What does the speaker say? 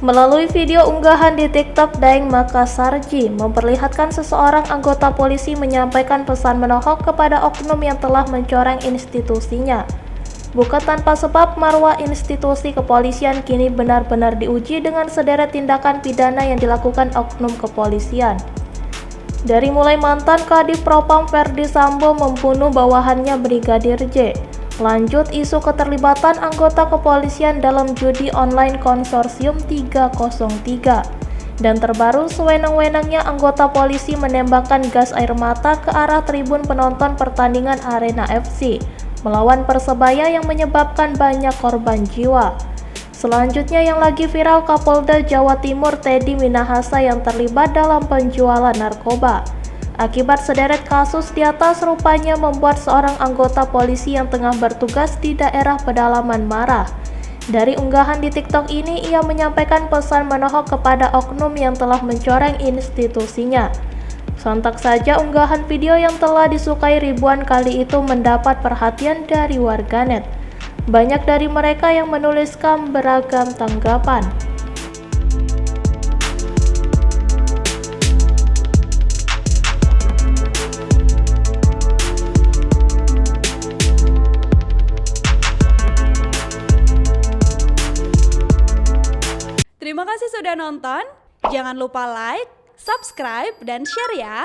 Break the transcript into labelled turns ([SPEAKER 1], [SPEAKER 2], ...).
[SPEAKER 1] Melalui video unggahan di TikTok, Daeng Makasarji memperlihatkan seseorang anggota polisi menyampaikan pesan menohok kepada oknum yang telah mencoreng institusinya. Bukan tanpa sebab, marwah institusi kepolisian kini benar-benar diuji dengan sederet tindakan pidana yang dilakukan oknum kepolisian. Dari mulai mantan Kadif Propam Ferdi Sambo membunuh bawahannya Brigadir J, lanjut isu keterlibatan anggota kepolisian dalam judi online konsorsium 303, dan terbaru sewenang-wenangnya anggota polisi menembakkan gas air mata ke arah tribun penonton pertandingan Arema FC melawan Persebaya yang menyebabkan banyak korban jiwa. Selanjutnya yang lagi viral, Kapolda Jawa Timur Teddy Minahasa yang terlibat dalam penjualan narkoba. Akibat sederet kasus di atas, rupanya membuat seorang anggota polisi yang tengah bertugas di daerah pedalaman marah. Dari unggahan di TikTok ini, ia menyampaikan pesan menohok kepada oknum yang telah mencoreng institusinya. Sontak saja unggahan video yang telah disukai ribuan kali itu mendapat perhatian dari warganet. Banyak dari mereka yang menuliskan beragam tanggapan.
[SPEAKER 2] Terima kasih sudah nonton. Jangan lupa like, subscribe, dan share ya.